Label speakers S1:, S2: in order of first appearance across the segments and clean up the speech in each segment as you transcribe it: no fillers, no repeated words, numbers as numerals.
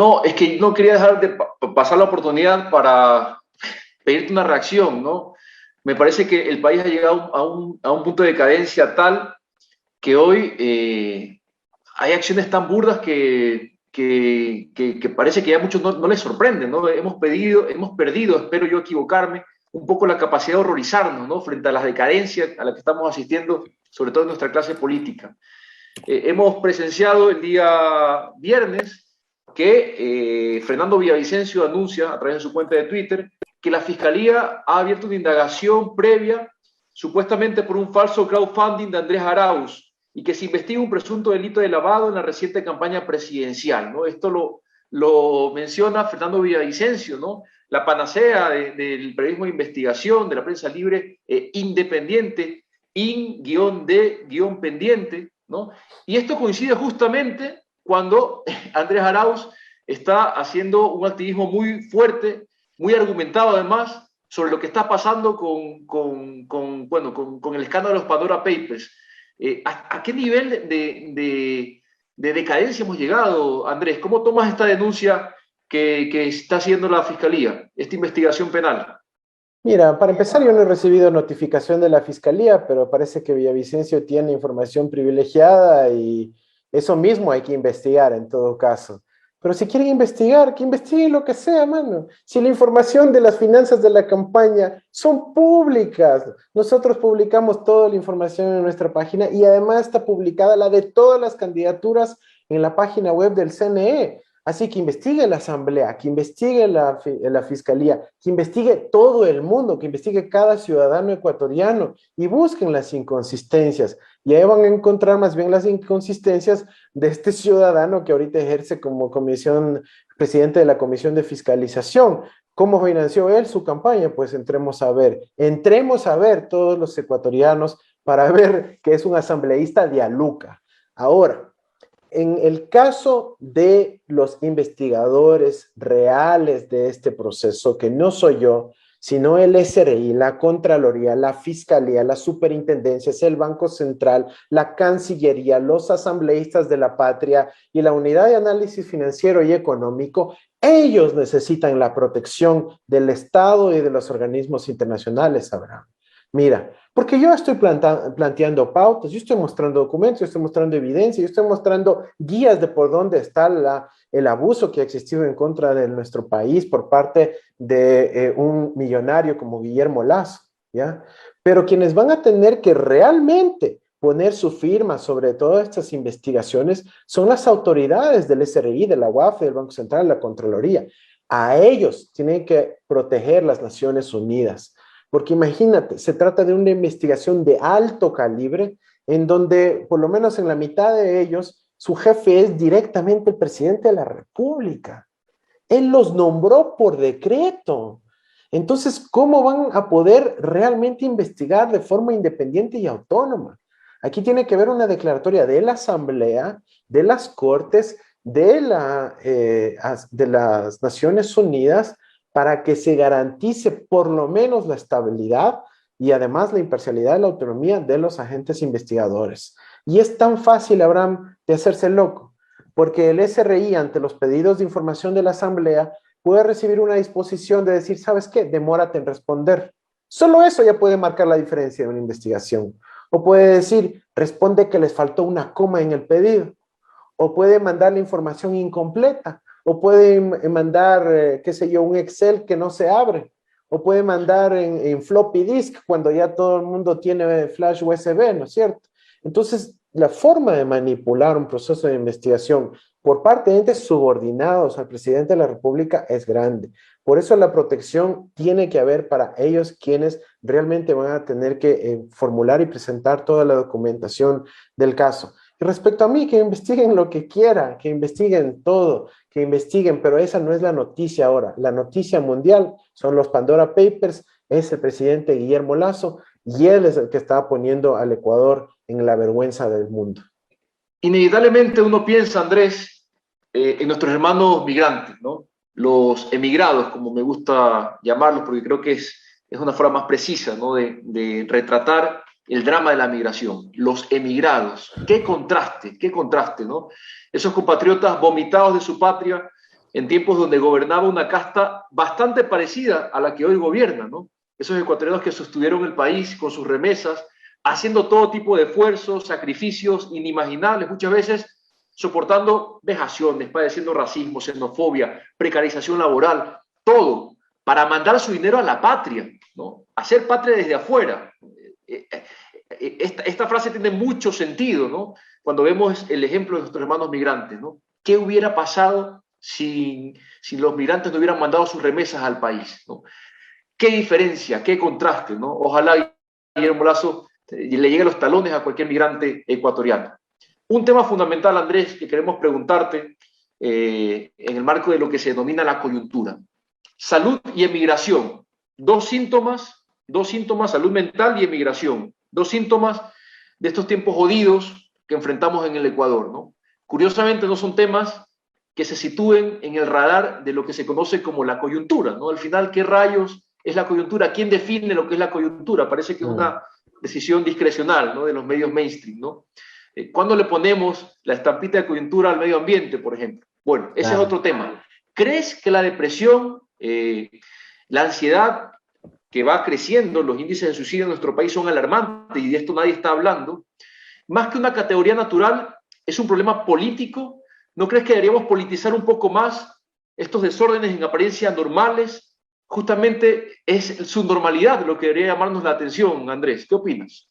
S1: No, es que no quería dejar de pasar la oportunidad para pedirte una reacción, ¿no? Me parece que el país ha llegado a un punto de decadencia tal que hoy hay acciones tan burdas que parece que ya a muchos no les sorprenden, ¿no? Hemos perdido, espero yo equivocarme, un poco la capacidad de horrorizarnos, ¿no? Frente a las decadencias a las que estamos asistiendo, sobre todo en nuestra clase política. Hemos presenciado el día viernes que Fernando Villavicencio anuncia a través de su cuenta de Twitter que la Fiscalía ha abierto una indagación previa supuestamente por un falso crowdfunding de Andrés Arauz y que se investiga un presunto delito de lavado en la reciente campaña presidencial, ¿no? Esto lo menciona Fernando Villavicencio, ¿no? La panacea del periodismo de investigación, de la prensa libre independiente, in-de-pendiente, ¿no? Y esto coincide justamente cuando Andrés Arauz está haciendo un activismo muy fuerte, muy argumentado además, sobre lo que está pasando con el escándalo de los Pandora Papers. ¿A qué nivel de decadencia hemos llegado, Andrés? ¿Cómo tomas esta denuncia que está haciendo la Fiscalía, esta investigación penal?
S2: Mira, para empezar, yo no he recibido notificación de la Fiscalía, pero parece que Villavicencio tiene información privilegiada y eso mismo hay que investigar en todo caso. Pero si quieren investigar, que investiguen lo que sea, mano. Si la información de las finanzas de la campaña son públicas, nosotros publicamos toda la información en nuestra página y además está publicada la de todas las candidaturas en la página web del CNE. Así que investigue la Asamblea, que investigue la Fiscalía, que investigue todo el mundo, que investigue cada ciudadano ecuatoriano y busquen las inconsistencias. Y ahí van a encontrar más bien las inconsistencias de este ciudadano que ahorita ejerce como presidente de la Comisión de Fiscalización. ¿Cómo financió él su campaña? Pues entremos a ver todos los ecuatorianos para ver que es un asambleísta de Aluca. Ahora, en el caso de los investigadores reales de este proceso, que no soy yo, sino el SRI, la Contraloría, la Fiscalía, las Superintendencias, el Banco Central, la Cancillería, los asambleístas de la patria y la Unidad de Análisis Financiero y Económico, ellos necesitan la protección del Estado y de los organismos internacionales, Abraham. Mira, porque yo estoy planteando pautas, yo estoy mostrando documentos, yo estoy mostrando evidencia, yo estoy mostrando guías de por dónde está el abuso que ha existido en contra de nuestro país por parte de un millonario como Guillermo Lazo, ¿ya? Pero quienes van a tener que realmente poner su firma sobre todas estas investigaciones son las autoridades del SRI, de la UAF, del Banco Central, de la Contraloría. A ellos tienen que proteger las Naciones Unidas. Porque imagínate, se trata de una investigación de alto calibre, en donde por lo menos en la mitad de ellos, su jefe es directamente el presidente de la República. Él los nombró por decreto. Entonces, ¿cómo van a poder realmente investigar de forma independiente y autónoma? Aquí tiene que haber una declaratoria de la Asamblea, de las Cortes, de las Naciones Unidas, para que se garantice por lo menos la estabilidad y además la imparcialidad y la autonomía de los agentes investigadores. Y es tan fácil, Abraham, de hacerse loco, porque el SRI, ante los pedidos de información de la Asamblea, puede recibir una disposición de decir, ¿sabes qué? Demórate en responder. Solo eso ya puede marcar la diferencia en una investigación. O puede decir, responde que les faltó una coma en el pedido. O puede mandar la información incompleta. O puede mandar, qué sé yo, un Excel que no se abre. O puede mandar en floppy disk cuando ya todo el mundo tiene flash USB, ¿no es cierto? Entonces, la forma de manipular un proceso de investigación por parte de entes subordinados al presidente de la República es grande. Por eso la protección tiene que haber para ellos quienes realmente van a tener que formular y presentar toda la documentación del caso. Y respecto a mí, que investiguen lo que quieran, que investiguen todo, que investiguen, pero esa no es la noticia ahora. La noticia mundial son los Pandora Papers, es el presidente Guillermo Lazo, y él es el que está poniendo al Ecuador en la vergüenza del mundo.
S1: Inevitablemente uno piensa, Andrés, en nuestros hermanos migrantes, ¿no? Los emigrados, como me gusta llamarlos, porque creo que es una forma más precisa, ¿no? de retratar el drama de la migración. Los emigrados, qué contraste, ¿no? Esos compatriotas vomitados de su patria, en tiempos donde gobernaba una casta bastante parecida a la que hoy gobierna, ¿no? Esos ecuatorianos que sostuvieron el país con sus remesas, haciendo todo tipo de esfuerzos, sacrificios inimaginables, muchas veces soportando vejaciones, padeciendo racismo, xenofobia, precarización laboral, todo para mandar su dinero a la patria, ¿no? Hacer patria desde afuera. Esta frase tiene mucho sentido, ¿no? Cuando vemos el ejemplo de nuestros hermanos migrantes, ¿no? ¿Qué hubiera pasado si los migrantes no hubieran mandado sus remesas al país, ¿no? Qué diferencia, qué contraste, ¿no? Ojalá Guillermo Lasso le llegue a los talones a cualquier migrante ecuatoriano. Un tema fundamental, Andrés, que queremos preguntarte en el marco de lo que se denomina la coyuntura. Salud y emigración. Dos síntomas, salud mental y emigración. Dos síntomas de estos tiempos jodidos que enfrentamos en el Ecuador, ¿no? Curiosamente no son temas que se sitúen en el radar de lo que se conoce como la coyuntura, ¿no? Al final, ¿qué rayos es la coyuntura? ¿Quién define lo que es la coyuntura? Parece que es una decisión discrecional, ¿no? De los medios mainstream, ¿no? ¿Cuándo le ponemos la estampita de coyuntura al medio ambiente, por ejemplo? Bueno, ese es otro tema. ¿Crees que la depresión, la ansiedad que va creciendo, los índices de suicidio en nuestro país son alarmantes y de esto nadie está hablando? Más que una categoría natural, es un problema político. ¿No crees que deberíamos politizar un poco más estos desórdenes en apariencia normales? Justamente es su normalidad lo que debería llamarnos la atención, Andrés. ¿Qué opinas?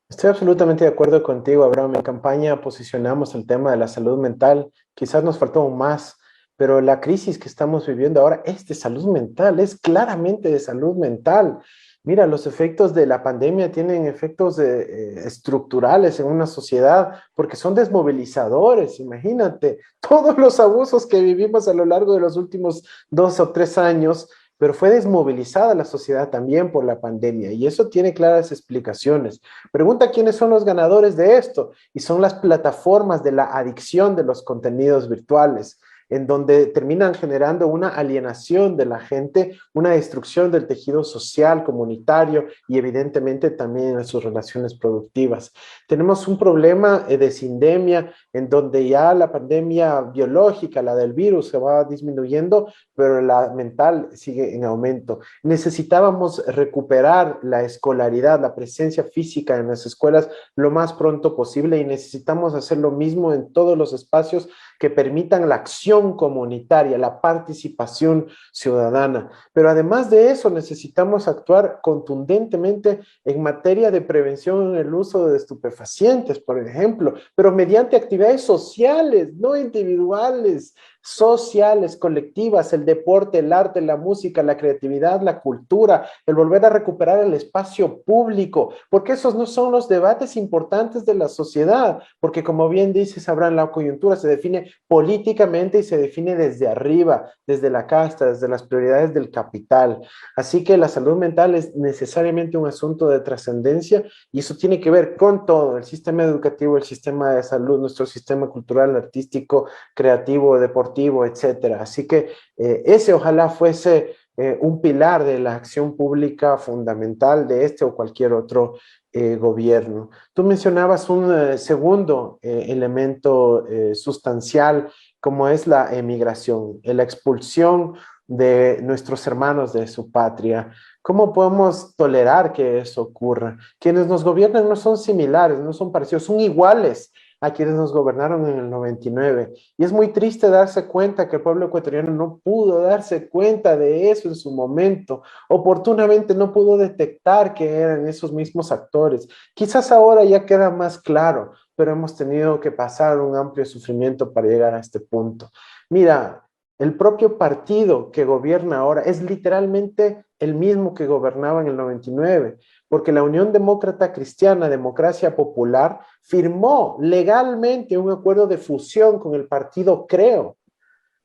S2: Estoy absolutamente de acuerdo contigo, Abraham. En campaña posicionamos el tema de la salud mental. Quizás nos faltó más, pero la crisis que estamos viviendo ahora es de salud mental, es claramente de salud mental. Mira, los efectos de la pandemia tienen efectos estructurales en una sociedad porque son desmovilizadores. Imagínate todos los abusos que vivimos a lo largo de los últimos 2 o 3 años, pero fue desmovilizada la sociedad también por la pandemia y eso tiene claras explicaciones. Pregunta quiénes son los ganadores de esto y son las plataformas de la adicción de los contenidos virtuales, en donde terminan generando una alienación de la gente, una destrucción del tejido social, comunitario y evidentemente también en sus relaciones productivas. Tenemos un problema de sindemia en donde ya la pandemia biológica, la del virus, se va disminuyendo, pero la mental sigue en aumento. Necesitábamos recuperar la escolaridad, la presencia física en las escuelas lo más pronto posible y necesitamos hacer lo mismo en todos los espacios que permitan la acción comunitaria, la participación ciudadana. Pero además de eso, necesitamos actuar contundentemente en materia de prevención en el uso de estupefacientes, por ejemplo, pero mediante actividades sociales, no individuales, sociales, colectivas, el deporte, el arte, la música, la creatividad, la cultura, el volver a recuperar el espacio público, porque esos no son los debates importantes de la sociedad, porque como bien dices, Abraham, la coyuntura se define políticamente y se define desde arriba, desde la casta, desde las prioridades del capital. Así que la salud mental es necesariamente un asunto de trascendencia y eso tiene que ver con todo, el sistema educativo, el sistema de salud, nuestro sistema cultural, artístico, creativo, deportivo, etcétera. Así que ese ojalá fuese un pilar de la acción pública fundamental de este o cualquier otro gobierno. Tú mencionabas un segundo elemento sustancial como es la emigración, la expulsión de nuestros hermanos de su patria. ¿Cómo podemos tolerar que eso ocurra? Quienes nos gobiernan no son similares, no son parecidos, son iguales a quienes nos gobernaron en el 99. Y es muy triste darse cuenta que el pueblo ecuatoriano no pudo darse cuenta de eso en su momento. Oportunamente no pudo detectar que eran esos mismos actores. Quizás ahora ya queda más claro, pero hemos tenido que pasar un amplio sufrimiento para llegar a este punto. Mira, el propio partido que gobierna ahora es literalmente el mismo que gobernaba en el 99, porque la Unión Demócrata Cristiana, Democracia Popular, firmó legalmente un acuerdo de fusión con el partido Creo.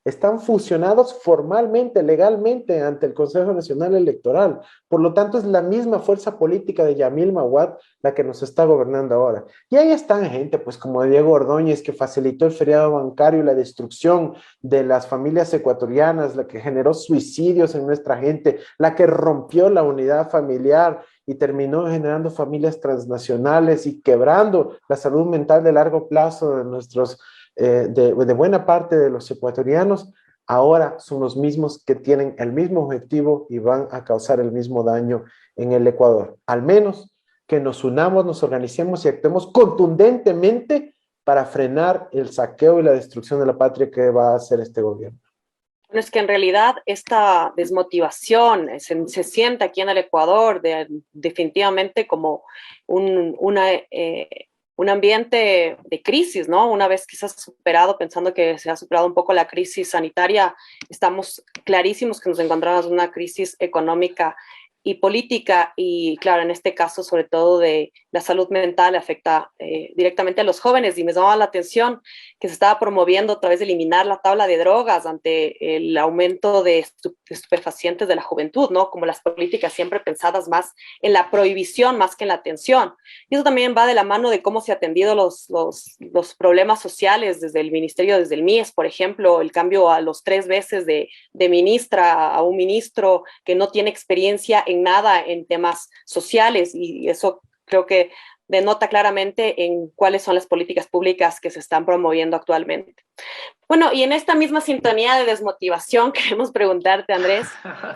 S2: Están fusionados formalmente, legalmente ante el Consejo Nacional Electoral. Por lo tanto, es la misma fuerza política de Yamil Mahuad la que nos está gobernando ahora. Y ahí están gente, pues como Diego Ordóñez, que facilitó el feriado bancario y la destrucción de las familias ecuatorianas, la que generó suicidios en nuestra gente, la que rompió la unidad familiar y terminó generando familias transnacionales y quebrando la salud mental de largo plazo de nuestros de buena parte de los ecuatorianos. ahora son los mismos que tienen el mismo objetivo y van a causar el mismo daño en el Ecuador. Al menos que nos unamos, nos organicemos y actuemos contundentemente para frenar el saqueo y la destrucción de la patria que va a hacer este gobierno.
S3: Bueno, es que en realidad esta desmotivación se siente aquí en el Ecuador definitivamente como un ambiente de crisis, ¿no? Una vez quizás superado, pensando que se ha superado un poco la crisis sanitaria, estamos clarísimos que nos encontramos en una crisis económica y política, y claro, en este caso sobre todo de la salud mental afecta directamente a los jóvenes, y me llamaba la atención que se estaba promoviendo a través de eliminar la tabla de drogas ante el aumento de estupefacientes de la juventud, ¿no? Como las políticas siempre pensadas más en la prohibición más que en la atención. Y eso también va de la mano de cómo se ha atendido los problemas sociales desde el ministerio, desde el MIES, por ejemplo, el cambio a los 3 veces de ministra a un ministro que no tiene experiencia en nada en temas sociales, y eso creo que denota claramente en cuáles son las políticas públicas que se están promoviendo actualmente. Bueno, y en esta misma sintonía de desmotivación queremos preguntarte, Andrés,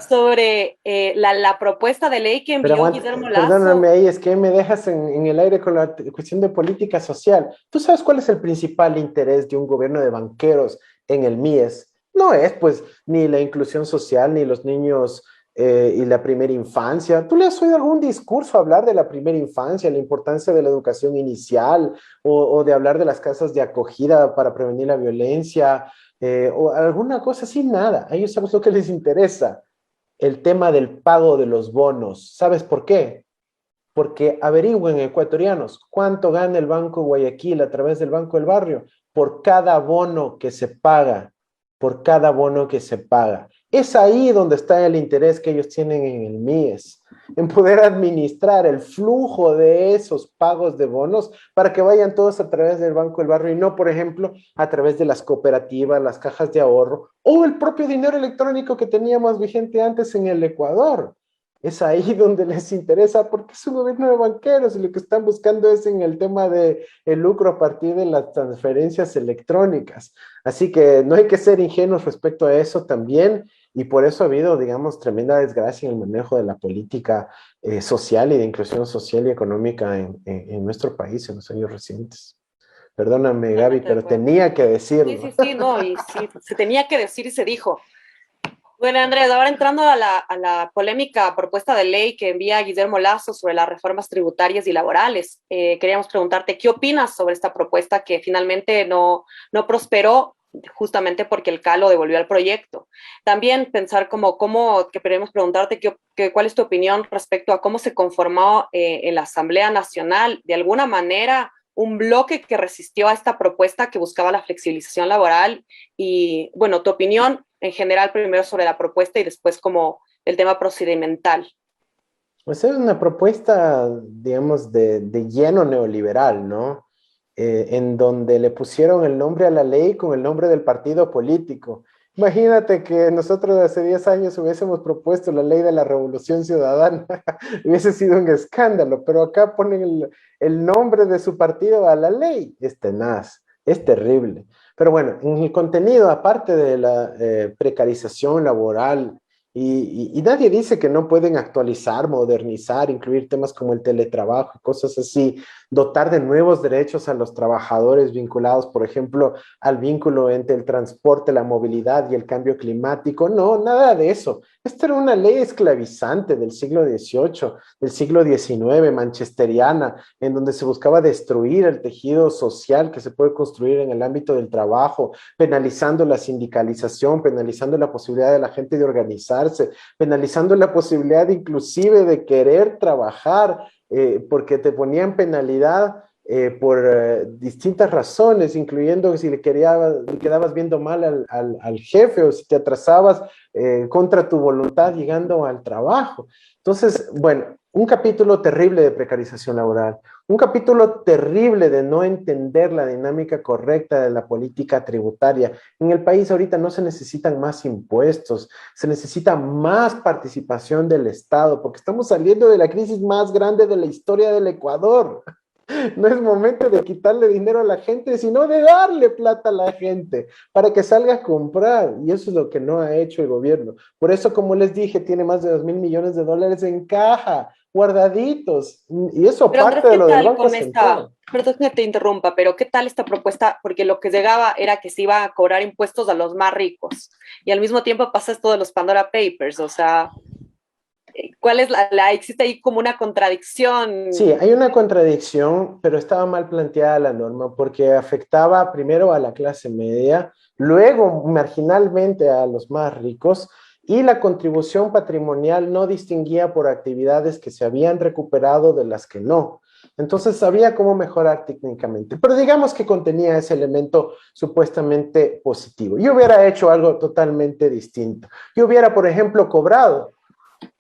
S3: sobre la propuesta de ley que envió Guillermo Lasso.
S2: Perdóname ahí, es que me dejas en el aire con la cuestión de política social. ¿Tú sabes cuál es el principal interés de un gobierno de banqueros en el MIES? No es, pues, ni la inclusión social, ni los niños y la primera infancia. ¿Tú le has oído algún discurso hablar de la primera infancia, la importancia de la educación inicial, o de hablar de las casas de acogida para prevenir la violencia, o alguna cosa así? Nada. A ellos, ¿sabes lo que les interesa? El tema del pago de los bonos. ¿Sabes por qué? Porque averigüen, ecuatorianos, cuánto gana el Banco Guayaquil a través del Banco del Barrio por cada bono que se paga, por cada bono que se paga. Es ahí donde está el interés que ellos tienen en el MIES, en poder administrar el flujo de esos pagos de bonos para que vayan todos a través del Banco del Barrio y no, por ejemplo, a través de las cooperativas, las cajas de ahorro o el propio dinero electrónico que teníamos vigente antes en el Ecuador. Es ahí donde les interesa, porque es un gobierno de banqueros y lo que están buscando es en el tema del lucro a partir de las transferencias electrónicas. Así que no hay que ser ingenuos respecto a eso también, y por eso ha habido, digamos, tremenda desgracia en el manejo de la política social y de inclusión social y económica en nuestro país en los años recientes. Perdóname, Gaby, pero tenía que decirlo.
S3: Sí, no, y sí, se tenía que decir y se dijo. Bueno, Andrés, ahora entrando a la polémica propuesta de ley que envía Guillermo Lasso sobre las reformas tributarias y laborales, queríamos preguntarte, ¿qué opinas sobre esta propuesta que finalmente no prosperó, justamente porque el CAL lo devolvió al proyecto? También pensar que queremos preguntarte cuál es tu opinión respecto a cómo se conformó en la Asamblea Nacional, de alguna manera, un bloque que resistió a esta propuesta que buscaba la flexibilización laboral. Y bueno, tu opinión en general primero sobre la propuesta y después como el tema procedimental.
S2: Pues es una propuesta, digamos, de lleno neoliberal, ¿no? En donde le pusieron el nombre a la ley con el nombre del partido político. Imagínate que nosotros hace 10 años hubiésemos propuesto la ley de la Revolución Ciudadana, hubiese sido un escándalo, pero acá ponen el nombre de su partido a la ley. Es tenaz, es terrible. Pero bueno, en el contenido, aparte de la precarización laboral, y nadie dice que no pueden actualizar, modernizar, incluir temas como el teletrabajo, cosas así, dotar de nuevos derechos a los trabajadores vinculados, por ejemplo, al vínculo entre el transporte, la movilidad y el cambio climático. No, nada de eso. Esta era una ley esclavizante del siglo XVIII, del siglo XIX, manchesteriana, en donde se buscaba destruir el tejido social que se puede construir en el ámbito del trabajo, penalizando la sindicalización, penalizando la posibilidad de la gente de organizarse, penalizando la posibilidad inclusive de querer trabajar, porque te ponían penalidad por distintas razones, incluyendo si le quedabas viendo mal al jefe, o si te atrasabas contra tu voluntad llegando al trabajo. Entonces, bueno, un capítulo terrible de precarización laboral, un capítulo terrible de no entender la dinámica correcta de la política tributaria. En el país ahorita no se necesitan más impuestos, se necesita más participación del Estado, porque estamos saliendo de la crisis más grande de la historia del Ecuador. No es momento de quitarle dinero a la gente, sino de darle plata a la gente para que salga a comprar. Y eso es lo que no ha hecho el gobierno. Por eso, como les dije, tiene más de 2.000 millones de dólares en caja, guardaditos. Y eso
S3: Pero Andrés,
S2: aparte de
S3: ¿qué
S2: lo del
S3: tal
S2: Banco
S3: con esta,
S2: Central.
S3: perdón que te interrumpa, pero qué tal esta propuesta? Porque lo que llegaba era que se iba a cobrar impuestos a los más ricos y al mismo tiempo pasa esto de los Pandora Papers, o sea, ¿cuál es existe ahí como una
S2: Sí,
S3: contradicción?
S2: hay una contradicción, pero estaba mal planteada la norma porque afectaba primero a la clase media, luego marginalmente a los más ricos y la contribución patrimonial no distinguía por actividades que se habían recuperado de las que no. Entonces sabía cómo mejorar técnicamente, pero digamos que contenía ese elemento supuestamente positivo. Yo hubiera hecho algo totalmente distinto. Yo hubiera, por ejemplo, cobrado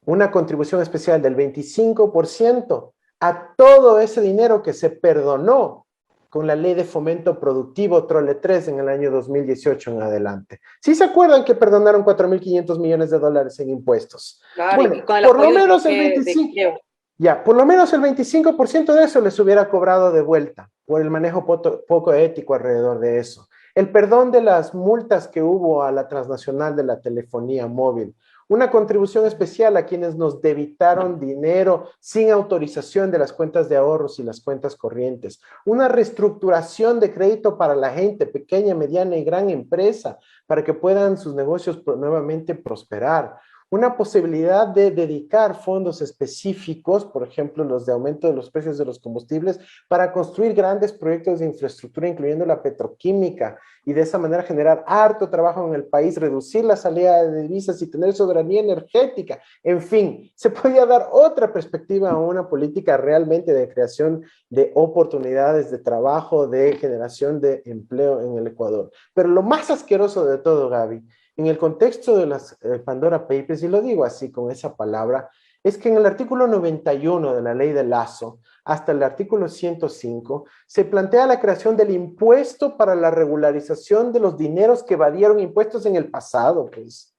S2: una contribución especial del 25% a todo ese dinero que se perdonó con la ley de fomento productivo Trole 3 en el año 2018 en adelante. ¿Sí se acuerdan que perdonaron 4.500 millones de dólares en impuestos?
S3: Claro, y
S2: Bueno,
S3: con el
S2: por lo
S3: apoyo del
S2: menos el
S3: bloque de
S2: 25,
S3: Kiev.
S2: ya, por lo menos el 25% de eso les hubiera cobrado de vuelta por el manejo poco ético alrededor de eso. El perdón de las multas que hubo a la transnacional de la telefonía móvil, una contribución especial a quienes nos debitaron dinero sin autorización de las cuentas de ahorros y las cuentas corrientes, una reestructuración de crédito para la gente, pequeña, mediana y gran empresa, para que puedan sus negocios nuevamente prosperar, una posibilidad de dedicar fondos específicos, por ejemplo, los de aumento de los precios de los combustibles, para construir grandes proyectos de infraestructura, incluyendo la petroquímica, y de esa manera generar harto trabajo en el país, reducir la salida de divisas y tener soberanía energética. En fin, se podía dar otra perspectiva a una política realmente de creación de oportunidades de trabajo, de generación de empleo en el Ecuador. Pero lo más asqueroso de todo, Gaby, en el contexto de las Pandora Papers, y lo digo así con esa palabra, es que en el artículo 91 de la ley de Lazo hasta el artículo 105 se plantea la creación del impuesto para la regularización de los dineros que evadieron impuestos en el pasado, pues.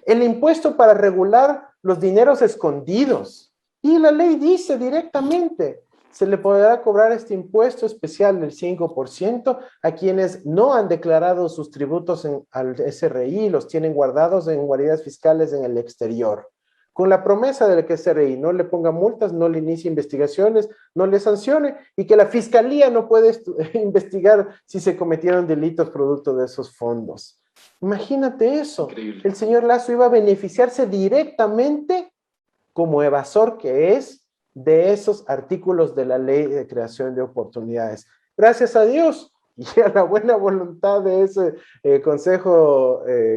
S2: El impuesto para regular los dineros escondidos. Y la ley dice directamente, se le podrá cobrar este impuesto especial del 5% a quienes no han declarado sus tributos al SRI y los tienen guardados en guaridas fiscales en el exterior. Con la promesa de que SRI no le ponga multas, no le inicie investigaciones, no le sancione y que la fiscalía no puede investigar si se cometieron delitos producto de esos fondos. Imagínate eso.
S1: Increíble.
S2: El señor Lazo iba a beneficiarse directamente como evasor que es de esos artículos de la ley de creación de oportunidades. Gracias a Dios y a la buena voluntad de ese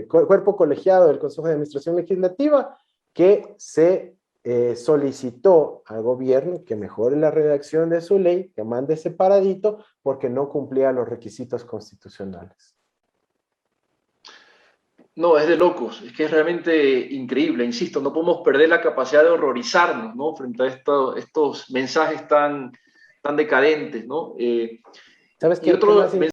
S2: cuerpo colegiado del Consejo de Administración Legislativa, que se solicitó al gobierno que mejore la redacción de su ley, que mande separadito, porque no cumplía los requisitos constitucionales.
S1: No, es de locos, es que es realmente increíble, insisto, no podemos perder la capacidad de horrorizarnos, ¿no? Frente a estos mensajes tan decadentes, ¿no?
S2: ¿Sabes
S1: Y
S2: qué
S1: otro
S2: más
S1: mensaje